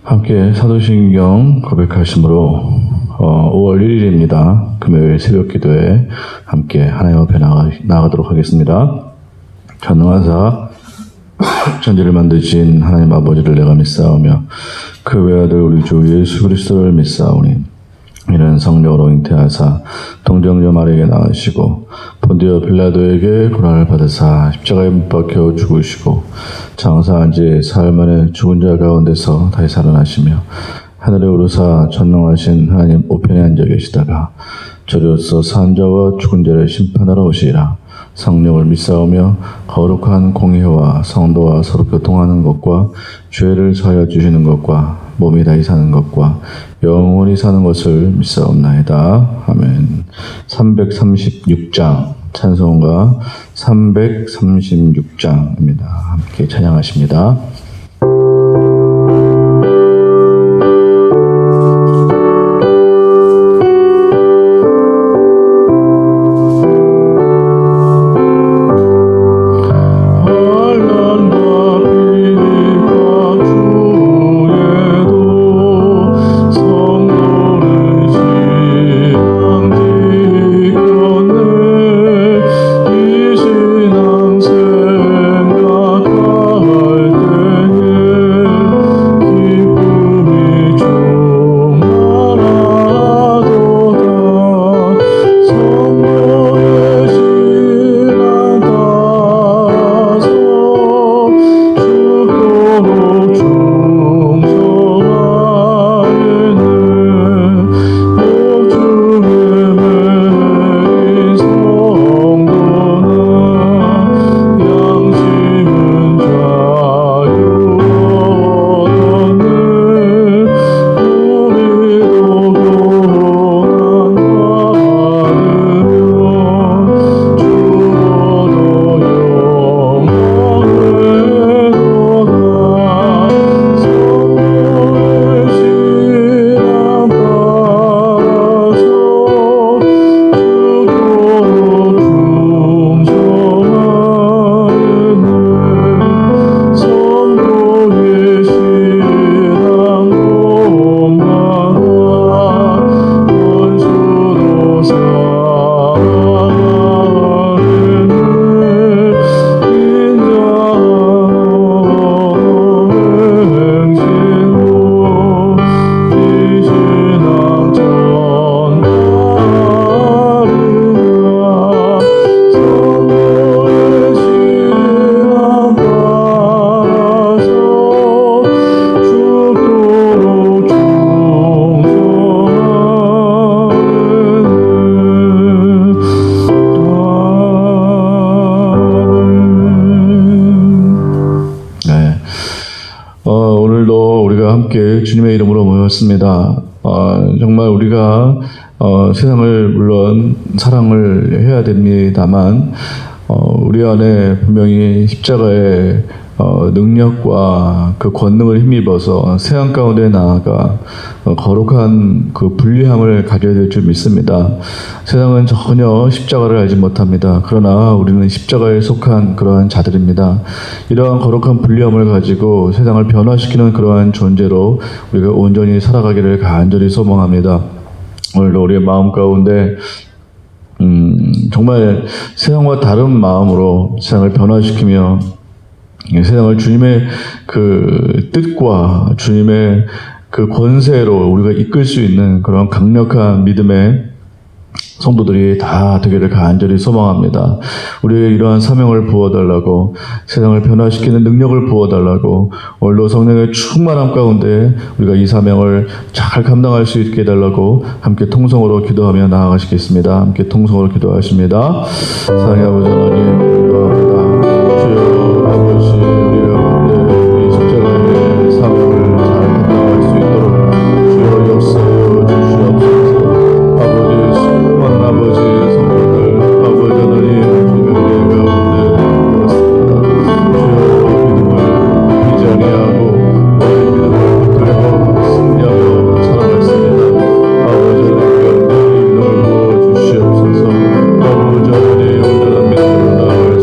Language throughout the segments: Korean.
함께 사도신경 고백하심으로 5월 1일입니다. 금요일 새벽 기도에 함께 하나님 앞에 나가도록 하겠습니다. 전능하사 천지를 만드신 하나님 아버지를 내가 믿사오며 그 외아들 우리 주 예수 그리스도를 믿사오니 이는 성령으로 잉태하사 동정녀 마리아에게 낳으시고 본디오 빌라도에게 고난을 받으사 십자가에 못 박혀 죽으시고 장사한 지 사흘 만에 죽은 자 가운데서 다시 살아나시며 하늘에 오르사 전능하신 하나님 우편에 앉아 계시다가 저리로서 산 자와 죽은 자를 심판하러 오시리라. 성령을 믿사오며 거룩한 공회와 성도와 서로 교통하는 것과 죄를 사하여 주시는 것과 몸이 다시 사는 것과 영원히 사는 것을 믿사옵나이다. 아멘. 336장 찬송가 336장입니다. 함께 찬양하십니다. 오늘도 우리가 함께 주님의 이름으로 모였습니다. 정말 우리가 세상을 물론 사랑을 해야 됩니다만 우리 안에 분명히 십자가의 능력과 그 권능을 힘입어서 세상 가운데 나아가 거룩한 그 분리함을 가져야 될 줄 믿습니다. 세상은 전혀 십자가를 알지 못합니다. 그러나 우리는 십자가에 속한 그러한 자들입니다. 이러한 거룩한 분리함을 가지고 세상을 변화시키는 그러한 존재로 우리가 온전히 살아가기를 간절히 소망합니다. 오늘도 우리의 마음 가운데 정말 세상과 다른 마음으로 세상을 변화시키며 세상을 주님의 그 뜻과 주님의 그 권세로 우리가 이끌 수 있는 그런 강력한 믿음의 성도들이 다 되기를 간절히 소망합니다. 우리의 이러한 사명을 부어달라고, 세상을 변화시키는 능력을 부어달라고, 오늘도 성령의 충만함 가운데 우리가 이 사명을 잘 감당할 수 있게 해달라고 함께 통성으로 기도하며 나아가시겠습니다. 함께 통성으로 기도하십니다. 사랑의 아버지 하나님, 기도합니다. 주여 아버지, 우리 가운데 이 십자가의 사명을 잘 감당할 수 있도록 주여 역사여 주시옵소서. 아버지 성도들, 아버지 하나님 주님의 은혜 가운데 그렇습니다. 주여 믿음을 잊지 아니하고 너의 믿음을 붙들고 승리하며 살아갔습니다. 아버지 하나님 가운데 믿음을 부어 주시옵소서. 아버지 하나님 온전한 믿음으로 나아갈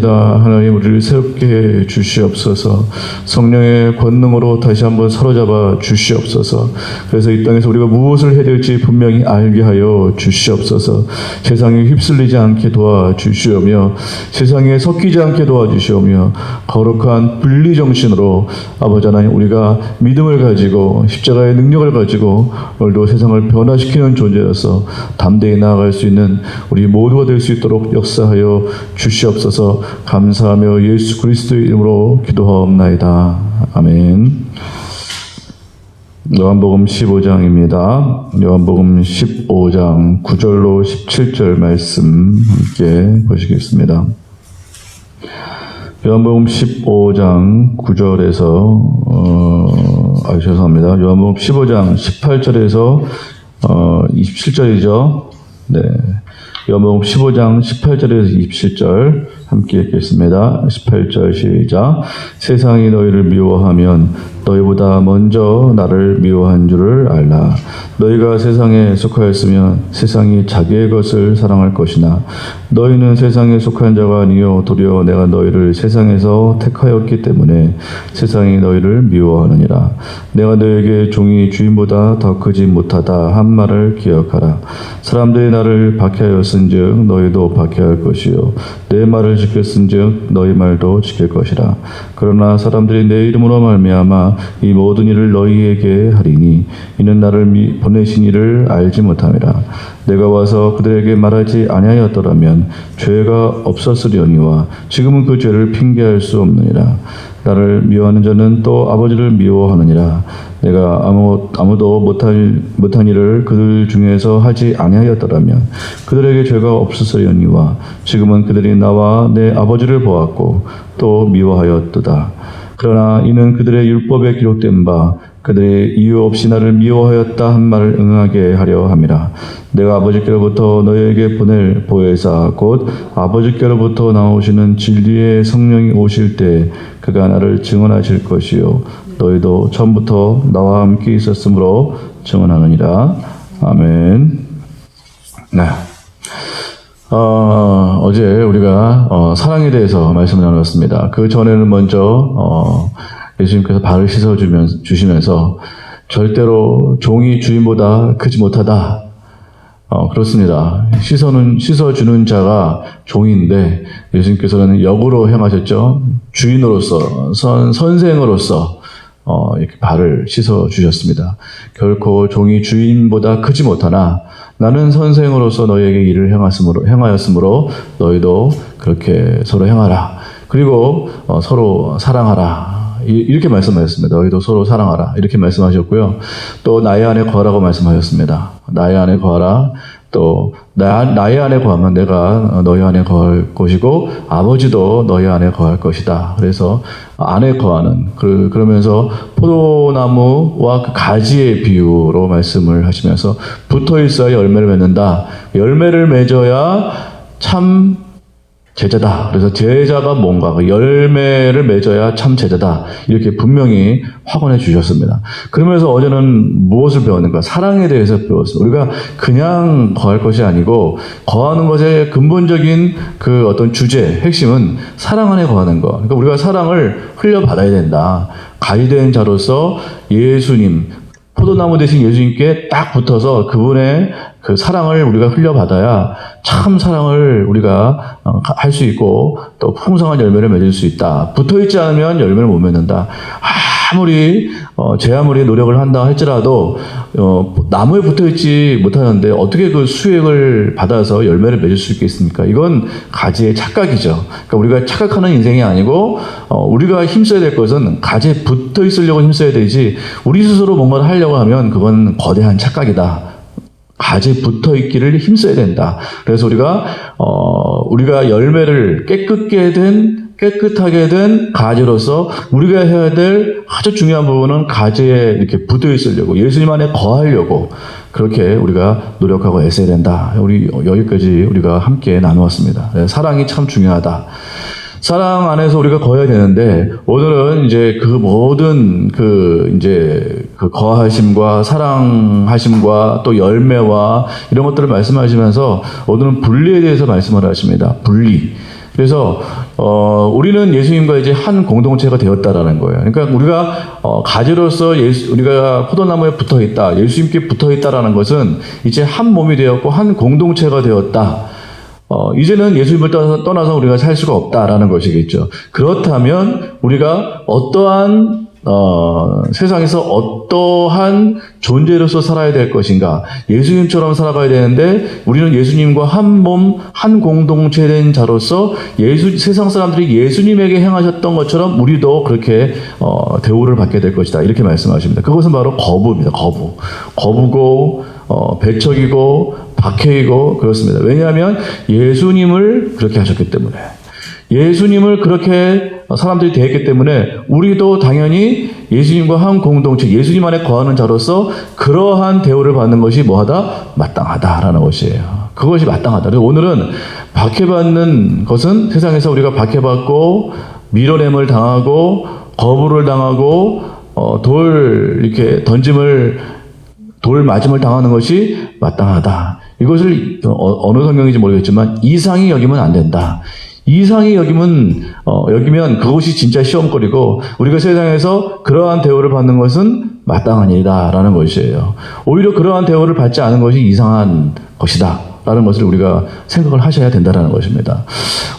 때마다 하나님 우리를 새롭게 해 주시옵소서. 성령의 권능으로 다시 한번 사로잡아 주시옵소서. 그래서 이 땅에서 우리가 무엇을 해야 될지 분명히 알게 하여 주시옵소서. 세상에 휩쓸리지 않게 도와주시오며 세상에 섞이지 않게 도와주시오며 거룩한 분리정신으로 아버지 하나님 우리가 믿음을 가지고 십자가의 능력을 가지고 오늘도 세상을 변화시키는 존재로서 담대히 나아갈 수 있는 우리 모두가 될 수 있도록 역사하여 주시옵소서. 감사하며 예수 그리스도의 이름으로 기도하옵나이다. 아멘. 요한복음 15장입니다. 요한복음 15장 9절로 17절 말씀 함께 보시겠습니다. 요한복음 15장 9절에서 죄송합니다. 요한복음 15장 18절에서 27절이죠. 네. 요한복음 15장 18절에서 27절 함께 읽겠습니다. 18절 시작. 세상이 너희를 미워하면 너희보다 먼저 나를 미워한 줄을 알라. 너희가 세상에 속하였으면 세상이 자기의 것을 사랑할 것이나 너희는 세상에 속한 자가 아니요 도리어 내가 너희를 세상에서 택하였기 때문에 세상이 너희를 미워하느니라. 내가 너에게 종이 주인보다 더 크지 못하다 한 말을 기억하라. 사람들이 나를 박해하였은즉 너희도 박해할 것이요 내 말을 지켰은즉 너희 말도 지킬 것이라. 그러나 사람들이 내 이름으로 말미암아 이 모든 일을 너희에게 하리니 이는 나를 보내신 이를 알지 못함이라. 내가 와서 그들에게 말하지 아니하였더라면 죄가 없었으려니와 지금은 그 죄를 핑계할 수 없느니라. 나를 미워하는 자는 또 아버지를 미워하느니라. 내가 아무도 못한 일을 그들 중에서 하지 아니하였더라면 그들에게 죄가 없었으려니와 지금은 그들이 나와 내 아버지를 보았고 또 미워하였도다. 그러나 이는 그들의 율법에 기록된 바 그들이 이유 없이 나를 미워하였다 한 말을 응하게 하려 함이라. 내가 아버지께로부터 너희에게 보낼 보혜사 곧 아버지께로부터 나오시는 진리의 성령이 오실 때 그가 나를 증언하실 것이요 너희도 처음부터 나와 함께 있었으므로 증언하느니라. 아멘. 네. 어제 우리가 사랑에 대해서 말씀을 나눴습니다. 그 전에는 먼저 예수님께서 발을 씻어주시면서 절대로 종이 주인보다 크지 못하다. 그렇습니다. 씻어주는 자가 종인데 예수님께서는 역으로 행하셨죠. 주인으로서, 선생으로서 이렇게 발을 씻어주셨습니다. 결코 종이 주인보다 크지 못하나 나는 선생으로서 너희에게 일을 행하였으므로 너희도 그렇게 서로 행하라. 그리고 서로 사랑하라. 이렇게 말씀하셨습니다. 너희도 서로 사랑하라. 이렇게 말씀하셨고요. 또 나의 안에 거하라고 말씀하셨습니다. 나의 안에 거하라. 또 나의 안에 거하면 내가 너희 안에 거할 것이고 아버지도 너희 안에 거할 것이다. 그래서 안에 거하는 그러면서 포도나무와 그 가지의 비유로 말씀을 하시면서 붙어 있어야 열매를 맺는다. 열매를 맺어야 참 제자다. 그래서 제자가 뭔가 열매를 맺어야 참 제자다. 이렇게 분명히 확언해 주셨습니다. 그러면서 어제는 무엇을 배웠는가? 사랑에 대해서 배웠습니다. 우리가 그냥 거할 것이 아니고 거하는 것의 근본적인 그 어떤 주제, 핵심은 사랑 안에 거하는 것. 그러니까 우리가 사랑을 흘려받아야 된다. 가이된 자로서 예수님, 포도나무 대신 예수님께 딱 붙어서 그분의 그 사랑을 우리가 흘려받아야 참 사랑을 우리가 할 수 있고 또 풍성한 열매를 맺을 수 있다. 붙어있지 않으면 열매를 못 맺는다. 제 아무리 노력을 한다 할지라도 나무에 붙어있지 못하는데 어떻게 그 수액을 받아서 열매를 맺을 수 있겠습니까? 이건 가지의 착각이죠. 그러니까 우리가 착각하는 인생이 아니고 우리가 힘써야 될 것은 가지에 붙어있으려고 힘써야 되지 우리 스스로 뭔가를 하려고 하면 그건 거대한 착각이다. 가지에 붙어 있기를 힘써야 된다. 그래서 우리가 열매를 깨끗하게 된 가지로서 우리가 해야 될 아주 중요한 부분은 가지에 이렇게 붙어 있으려고 예수님 안에 거하려고 그렇게 우리가 노력하고 애써야 된다. 여기까지 우리가 함께 나누었습니다. 사랑이 참 중요하다. 사랑 안에서 우리가 거해야 되는데, 오늘은 이제 그 모든 그 거하심과 사랑하심과 또 열매와 이런 것들을 말씀하시면서 오늘은 분리에 대해서 말씀을 하십니다. 분리. 그래서 우리는 예수님과 이제 한 공동체가 되었다라는 거예요. 그러니까 우리가 가지로서 우리가 포도나무에 붙어 있다, 예수님께 붙어 있다라는 것은 이제 한 몸이 되었고 한 공동체가 되었다. 이제는 예수님을 떠나서 우리가 살 수가 없다라는 것이겠죠. 그렇다면 우리가 어떠한 세상에서 어떠한 존재로서 살아야 될 것인가? 예수님처럼 살아가야 되는데 우리는 예수님과 한 몸, 한 공동체 된 자로서 세상 사람들이 예수님에게 행하셨던 것처럼 우리도 그렇게 대우를 받게 될 것이다. 이렇게 말씀하십니다. 그것은 바로 거부입니다. 거부고 배척이고 박해이고 그렇습니다. 왜냐하면 예수님을 그렇게 하셨기 때문에, 예수님을 그렇게 사람들이 대했기 때문에 우리도 당연히 예수님과 한 공동체, 예수님 안에 거하는 자로서 그러한 대우를 받는 것이 뭐하다? 마땅하다라는 것이에요. 그것이 마땅하다. 그래서 오늘은 박해받는 것은 세상에서 우리가 박해받고 밀어냄을 당하고 거부를 당하고 이렇게 돌 맞음을 당하는 것이 마땅하다. 이것을 어느 성경인지 모르겠지만 이상히 여기면 안 된다. 이상히 여기면 그것이 진짜 시험거리고 우리가 세상에서 그러한 대우를 받는 것은 마땅한 일이다라는 것이에요. 오히려 그러한 대우를 받지 않은 것이 이상한 것이다 라는 것을 우리가 생각을 하셔야 된다는 것입니다.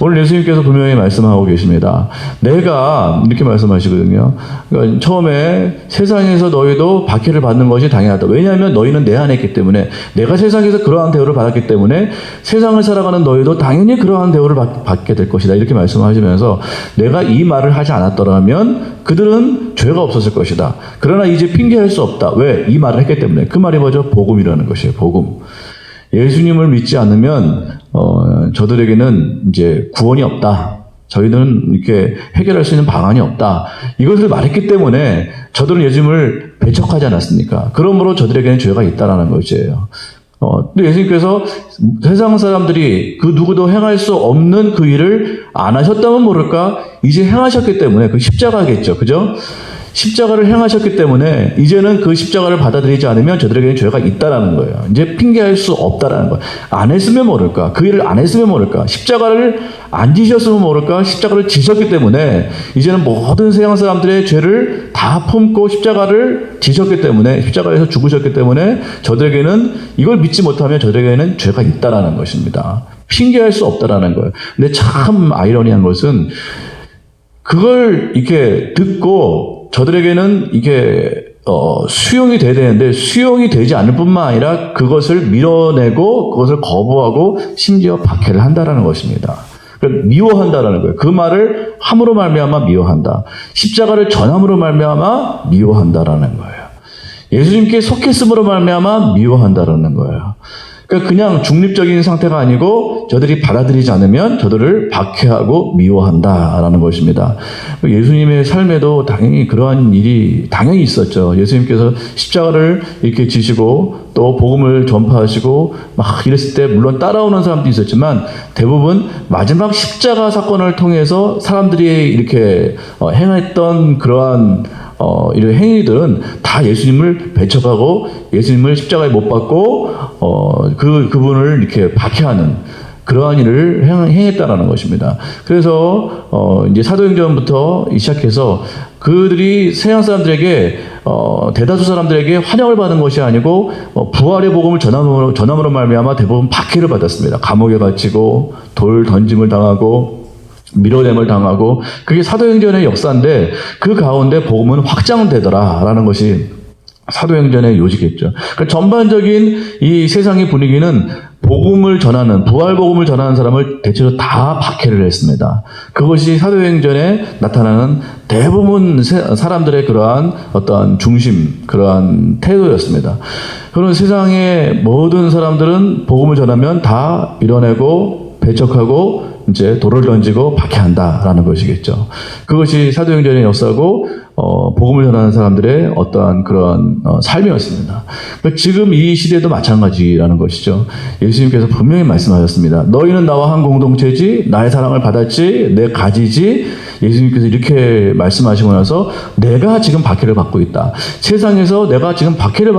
오늘 예수님께서 분명히 말씀하고 계십니다. 내가 이렇게 말씀하시거든요. 그러니까 처음에 세상에서 너희도 박해를 받는 것이 당연하다. 왜냐하면 너희는 내 안에 있기 때문에, 내가 세상에서 그러한 대우를 받았기 때문에 세상을 살아가는 너희도 당연히 그러한 대우를 받게 될 것이다. 이렇게 말씀하시면서 내가 이 말을 하지 않았더라면 그들은 죄가 없었을 것이다. 그러나 이제 핑계할 수 없다. 왜? 이 말을 했기 때문에. 그 말이 뭐죠? 복음이라는 것이에요. 복음. 예수님을 믿지 않으면 저들에게는 이제 구원이 없다. 저희들은 이렇게 해결할 수 있는 방안이 없다. 이것을 말했기 때문에 저들은 예수님을 배척하지 않았습니까? 그러므로 저들에게는 죄가 있다라는 것이에요. 또 예수님께서 세상 사람들이 그 누구도 행할 수 없는 그 일을 안 하셨다면 모를까? 이제 행하셨기 때문에 그 십자가겠죠. 그죠? 십자가를 행하셨기 때문에 이제는 그 십자가를 받아들이지 않으면 저들에게는 죄가 있다라는 거예요. 이제 핑계할 수 없다라는 거예요. 안 했으면 모를까? 그 일을 안 했으면 모를까? 십자가를 안 지셨으면 모를까? 십자가를 지셨기 때문에 이제는 모든 세상 사람들의 죄를 다 품고 십자가를 지셨기 때문에, 십자가에서 죽으셨기 때문에 저들에게는, 이걸 믿지 못하면 저들에게는 죄가 있다라는 것입니다. 핑계할 수 없다라는 거예요. 근데 참 아이러니한 것은 그걸 이렇게 듣고 저들에게는 이게 수용이 돼야 되는데 수용이 되지 않을 뿐만 아니라 그것을 밀어내고 그것을 거부하고 심지어 박해를 한다라는 것입니다. 그러니까 미워한다라는 거예요. 그 말을 함으로 말미암아 미워한다. 십자가를 전함으로 말미암아 미워한다라는 거예요. 예수님께 속했음으로 말미암아 미워한다라는 거예요. 그러니까 그냥 중립적인 상태가 아니고 저들이 받아들이지 않으면 저들을 박해하고 미워한다라는 것입니다. 예수님의 삶에도 당연히 그러한 일이 당연히 있었죠. 예수님께서 십자가를 이렇게 지시고 또 복음을 전파하시고 막 이랬을 때 물론 따라오는 사람도 있었지만 대부분 마지막 십자가 사건을 통해서 사람들이 이렇게 행했던 그러한 이런 행위들은 다 예수님을 배척하고 예수님을 십자가에 못 박고 그분을 이렇게 박해하는 그러한 일을 행했다라는 것입니다. 그래서 이제 사도행전부터 시작해서 그들이 세상 사람들에게 대다수 사람들에게 환영을 받은 것이 아니고 부활의 복음을 전함으로 말미암아 대부분 박해를 받았습니다. 감옥에 갇히고 돌 던짐을 당하고 밀어냄을 당하고, 그게 사도행전의 역사인데 그 가운데 복음은 확장되더라라는 것이 사도행전의 요지겠죠. 그러니까 전반적인 이 세상의 분위기는 복음을 전하는, 부활 복음을 전하는 사람을 대체로 다 박해를 했습니다. 그것이 사도행전에 나타나는 대부분 사람들의 그러한 어떠한 중심, 그러한 태도였습니다. 그런 세상의 모든 사람들은 복음을 전하면 다 밀어내고 배척하고 이제 돌을 던지고 박해한다라는 것이겠죠. 그것이 사도행전의 역사고 복음을 전하는 사람들의 어떠한 그런 삶이었습니다. 그러니까 지금 이 시대도 마찬가지라는 것이죠. 예수님께서 분명히 말씀하셨습니다. 너희는 나와 한 공동체지, 나의 사랑을 받았지, 내 가지지. 예수님께서 이렇게 말씀하시고 나서 내가 지금 박해를 받고 있다. 세상에서 내가 지금 박해를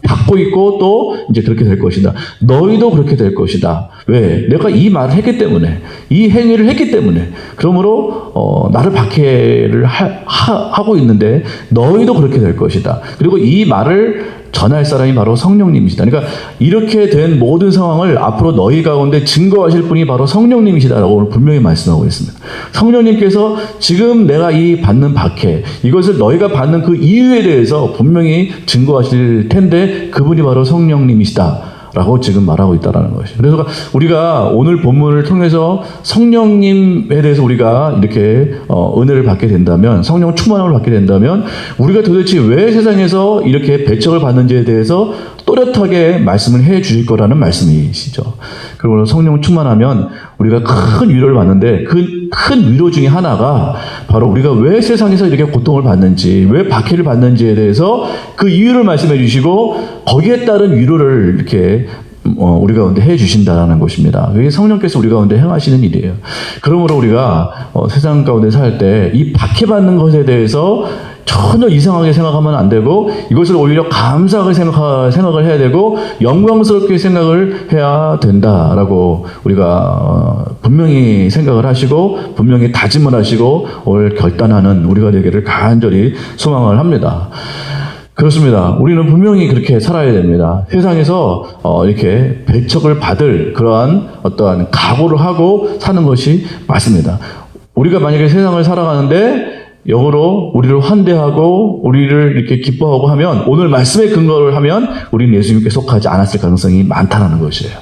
받고 있고 또 이제 그렇게 될 것이다. 너희도 그렇게 될 것이다. 왜? 내가 이 말을 했기 때문에, 이 행위를 했기 때문에. 그러므로 나를 박해를 하고 있는데 너희도 그렇게 될 것이다. 그리고 이 말을 전할 사람이 바로 성령님이시다. 그러니까 이렇게 된 모든 상황을 앞으로 너희 가운데 증거하실 분이 바로 성령님이시다라고 오늘 분명히 말씀하고 있습니다. 성령님께서 지금 내가 이 받는 박해, 이것을 너희가 받는 그 이유에 대해서 분명히 증거하실 텐데 그분이 바로 성령님이시다. 라고 지금 말하고 있다는 것이죠. 그래서 우리가 오늘 본문을 통해서 성령님에 대해서 우리가 이렇게 은혜를 받게 된다면, 성령 충만함을 받게 된다면, 우리가 도대체 왜 세상에서 이렇게 배척을 받는지에 대해서 또렷하게 말씀을 해 주실 거라는 말씀이시죠. 그리고 성령 충만하면 우리가 큰 위로를 받는데 그 큰 위로 중에 하나가 바로 우리가 왜 세상에서 이렇게 고통을 받는지, 왜 박해를 받는지에 대해서 그 이유를 말씀해 주시고 거기에 따른 위로를 이렇게 우리 가운데 해 주신다는 것입니다. 그게 성령께서 우리 가운데 행하시는 일이에요. 그러므로 우리가 세상 가운데 살 때 이 박해받는 것에 대해서 전혀 이상하게 생각하면 안 되고 이것을 오히려 감사하게 생각을 해야 되고 영광스럽게 생각을 해야 된다라고 우리가 분명히 생각을 하시고 분명히 다짐을 하시고 오늘 결단하는 우리가 되기를 간절히 소망을 합니다. 그렇습니다. 우리는 분명히 그렇게 살아야 됩니다. 세상에서 이렇게 배척을 받을 그러한 어떠한 각오를 하고 사는 것이 맞습니다. 우리가 만약에 세상을 살아가는데 영으로 우리를 환대하고 우리를 이렇게 기뻐하고 하면 오늘 말씀에 근거를 하면 우리는 예수님께 속하지 않았을 가능성이 많다는 것이에요.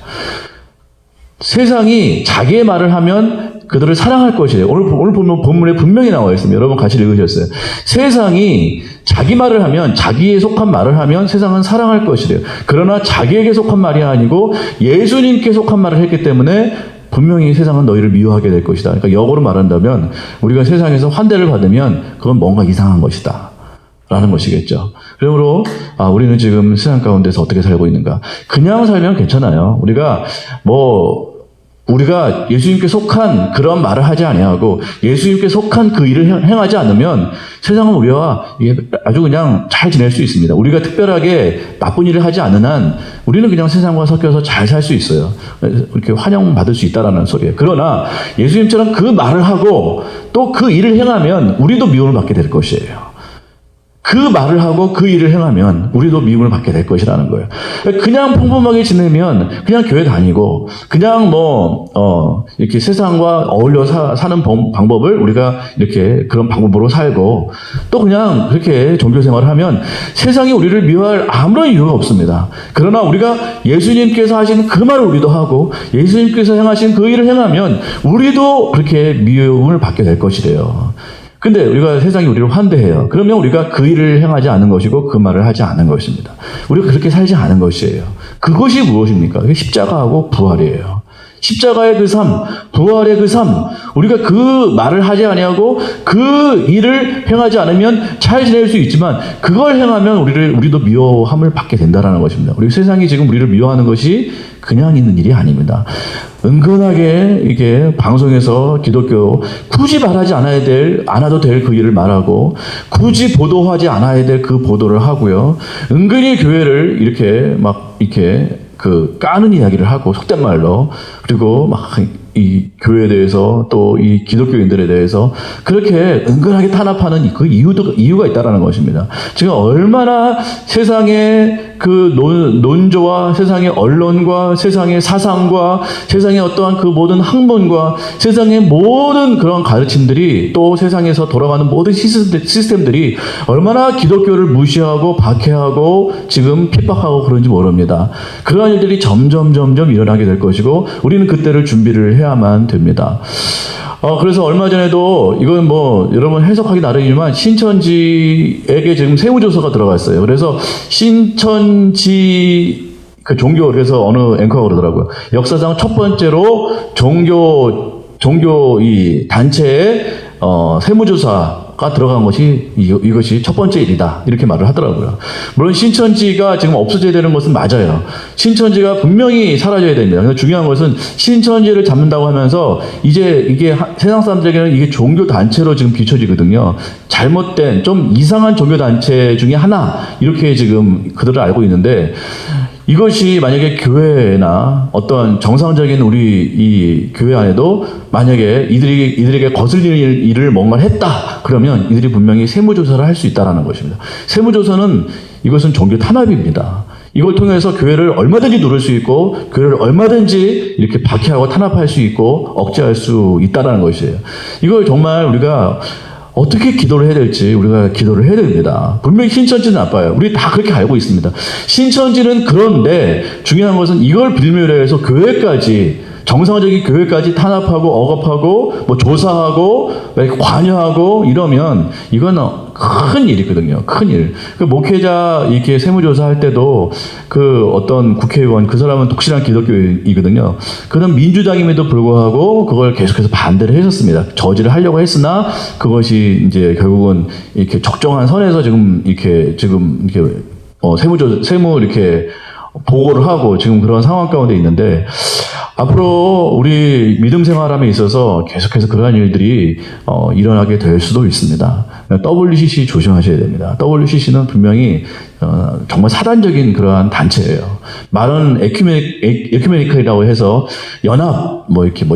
세상이 자기의 말을 하면 그들을 사랑할 것이에요. 오늘 본문에 분명히 나와 있습니다. 여러분 같이 읽으셨어요. 세상이 자기 말을 하면, 자기에 속한 말을 하면 세상은 사랑할 것이래요. 그러나 자기에게 속한 말이 아니고 예수님께 속한 말을 했기 때문에 분명히 세상은 너희를 미워하게 될 것이다. 그러니까 역으로 말한다면 우리가 세상에서 환대를 받으면 그건 뭔가 이상한 것이다. 라는 것이겠죠. 그러므로 우리는 지금 세상 가운데서 어떻게 살고 있는가. 그냥 살면 괜찮아요. 우리가 예수님께 속한 그런 말을 하지 아니하고 예수님께 속한 그 일을 행하지 않으면 세상은 우리와 아주 그냥 잘 지낼 수 있습니다. 우리가 특별하게 나쁜 일을 하지 않는 한 우리는 그냥 세상과 섞여서 잘 살 수 있어요. 이렇게 환영받을 수 있다라는 소리예요. 그러나 예수님처럼 그 말을 하고 또 그 일을 행하면 우리도 미움을 받게 될 것이에요. 그 말을 하고 그 일을 행하면 우리도 미움을 받게 될 것이라는 거예요. 그냥 평범하게 지내면 그냥 교회 다니고 그냥 이렇게 세상과 어울려 사는 방법을 우리가 이렇게 그런 방법으로 살고 또 그냥 그렇게 종교 생활을 하면 세상이 우리를 미워할 아무런 이유가 없습니다. 그러나 우리가 예수님께서 하신 그 말을 우리도 하고 예수님께서 행하신 그 일을 행하면 우리도 그렇게 미움을 받게 될 것이래요. 근데 우리가 세상이 우리를 환대해요. 그러면 우리가 그 일을 행하지 않은 것이고 그 말을 하지 않은 것입니다. 우리가 그렇게 살지 않은 것이에요. 그것이 무엇입니까? 그게 십자가하고 부활이에요. 십자가의 그 삶, 부활의 그 삶, 우리가 그 말을 하지 아니하고 그 일을 행하지 않으면 잘 지낼 수 있지만 그걸 행하면 우리도 미워함을 받게 된다는 것입니다. 우리 세상이 지금 우리를 미워하는 것이 그냥 있는 일이 아닙니다. 은근하게 이게 방송에서 기독교 굳이 말하지 않아도 될 그 일을 말하고 굳이 보도하지 않아야 될 그 보도를 하고요. 은근히 교회를 이렇게 까는 이야기를 하고 속된 말로 그리고 이 교회에 대해서 또 이 기독교인들에 대해서 그렇게 은근하게 탄압하는 그 이유가 있다라는 것입니다. 지금 얼마나 세상의 그 논조와 세상의 언론과 세상의 사상과 세상의 어떠한 그 모든 학문과 세상의 모든 그런 가르침들이 또 세상에서 돌아가는 모든 시스템들이 얼마나 기독교를 무시하고 박해하고 지금 핍박하고 그런지 모릅니다. 그러한 일들이 점점 일어나게 될 것이고 우리는 그때를 준비를 해야만 됩니다. 그래서 얼마 전에도 이건 여러분 해석하기 나름이지만 신천지에게 지금 세무조사가 들어갔어요. 그래서 신천지 그 종교 그래서 어느 앵커가 그러더라고요. 역사상 첫 번째로 종교 이 단체의 세무조사 조사가 들어간 것이 이것이 첫 번째 일이다. 이렇게 말을 하더라고요. 물론 신천지가 지금 없어져야 되는 것은 맞아요. 신천지가 분명히 사라져야 됩니다. 그래서 중요한 것은 신천지를 잡는다고 하면서 이제 이게 세상 사람들에게는 이게 종교 단체로 지금 비춰지거든요. 잘못된 좀 이상한 종교 단체 중에 하나 이렇게 지금 그들을 알고 있는데, 이것이 만약에 교회나 어떤 정상적인 우리 이 교회 안에도 만약에 이들에게 거슬리는 일을 뭔가를 했다 그러면 이들이 분명히 세무조사를 할 수 있다는 것입니다. 세무조사는 이것은 종교 탄압입니다. 이걸 통해서 교회를 얼마든지 누를 수 있고 교회를 얼마든지 이렇게 박해하고 탄압할 수 있고 억제할 수 있다는 것이에요. 이걸 정말 우리가 어떻게 기도를 해야 될지 우리가 기도를 해야 됩니다. 분명히 신천지는 나빠요. 우리 다 그렇게 알고 있습니다. 신천지는 그런데 중요한 것은 이걸 빌미로 해서 교회까지, 정상적인 교회까지 탄압하고 억압하고 뭐 조사하고 관여하고 이러면 이건 큰 일이거든요. 큰 일. 그 목회자 이렇게 세무조사할 때도 그 어떤 국회의원, 그 사람은 독실한 기독교이거든요. 그는 민주당임에도 불구하고 그걸 계속해서 반대를 했었습니다. 저지를 하려고 했으나 그것이 이제 결국은 이렇게 적정한 선에서 지금 이렇게 세무 이렇게 보고를 하고 지금 그런 상황 가운데 있는데, 앞으로 우리 믿음 생활함에 있어서 계속해서 그러한 일들이 일어나게 될 수도 있습니다. WCC 조심하셔야 됩니다. WCC는 분명히 정말 사단적인 그러한 단체예요. 말은 에큐메니컬이라고 해서 연합,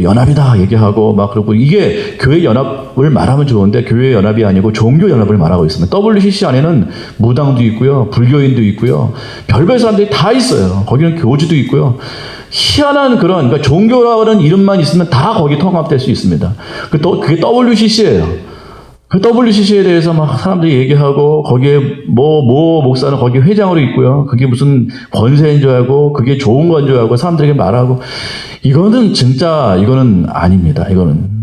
연합이다 얘기하고 막 그러고, 이게 교회 연합을 말하면 좋은데 교회 연합이 아니고 종교 연합을 말하고 있습니다. WCC 안에는 무당도 있고요, 불교인도 있고요, 별별 사람들이 다 있어요. 거기는 교주도 있고요. 희한한 그러니까 종교라는 이름만 있으면 다 거기 통합될 수 있습니다. 그게 WCC예요. 그 WCC에 대해서 막 사람들이 얘기하고, 거기에 모 목사는 거기 회장으로 있고요. 그게 무슨 권세인 줄 알고, 그게 좋은 건 줄 알고 사람들에게 말하고, 이거는 아닙니다. 이거는.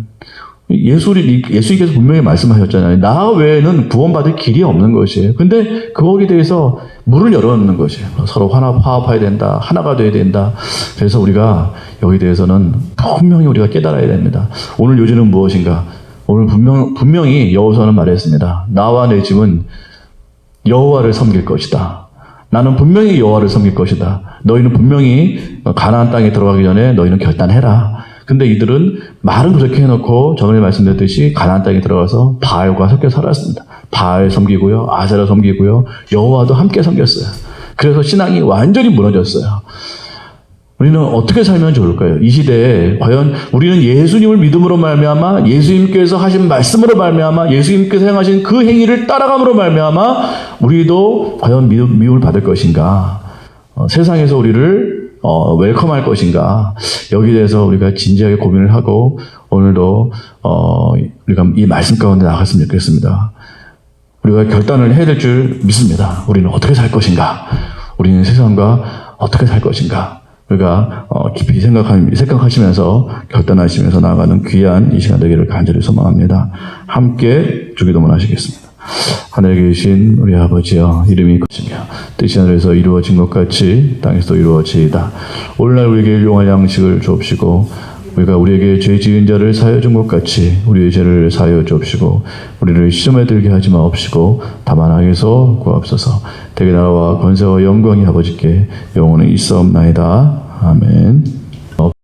예수님께서 분명히 말씀하셨잖아요. 나 외에는 구원받을 길이 없는 것이에요. 근데 거기에 대해서 문을 열어놓는 것이에요. 서로 화합해야 된다. 하나가 돼야 된다. 그래서 우리가 여기에 대해서는 분명히 우리가 깨달아야 됩니다. 오늘 요즘은 무엇인가? 오늘 분명히 여호수아는 말했습니다. 나와 내 집은 여호와를 섬길 것이다. 나는 분명히 여호와를 섬길 것이다. 너희는 분명히 가나안 땅에 들어가기 전에 너희는 결단해라. 근데 이들은 말은 그렇게 해놓고 전에 말씀드렸듯이 가나안 땅에 들어가서 바알과 섞여 살았습니다. 바알 섬기고요, 아세라 섬기고요, 여호와도 함께 섬겼어요. 그래서 신앙이 완전히 무너졌어요. 우리는 어떻게 살면 좋을까요? 이 시대에 과연 우리는 예수님을 믿음으로 말미암아, 예수님께서 하신 말씀으로 말미암아, 예수님께서 행하신 그 행위를 따라감으로 말미암아 우리도 과연 미움을 받을 것인가? 세상에서 우리를 웰컴할 것인가? 여기에 대해서 우리가 진지하게 고민을 하고 오늘도 우리가 이 말씀 가운데 나갔으면 좋겠습니다. 우리가 결단을 해야 될 줄 믿습니다. 우리는 어떻게 살 것인가? 우리는 세상과 어떻게 살 것인가? 우리가 깊이 생각하시면서 결단하시면서 나아가는 귀한 이 시간 되기를 간절히 소망합니다. 함께 주기도문 하시겠습니다. 하늘에 계신 우리 아버지여, 이름이 거치며 뜻이 하늘에서 이루어진 것 같이 땅에서도 이루어지이다. 오늘날 우리에게 일용할 양식을 주옵시고, 우리가 우리에게 죄 지은 자를 사하여 준 것 같이 우리의 죄를 사하여 주옵시고, 우리를 시험에 들게 하지 마옵시고 다만 악에서 구하옵소서. 대개 나라와 권세와 영광이 아버지께 영원히 있사옵나이다. 아멘.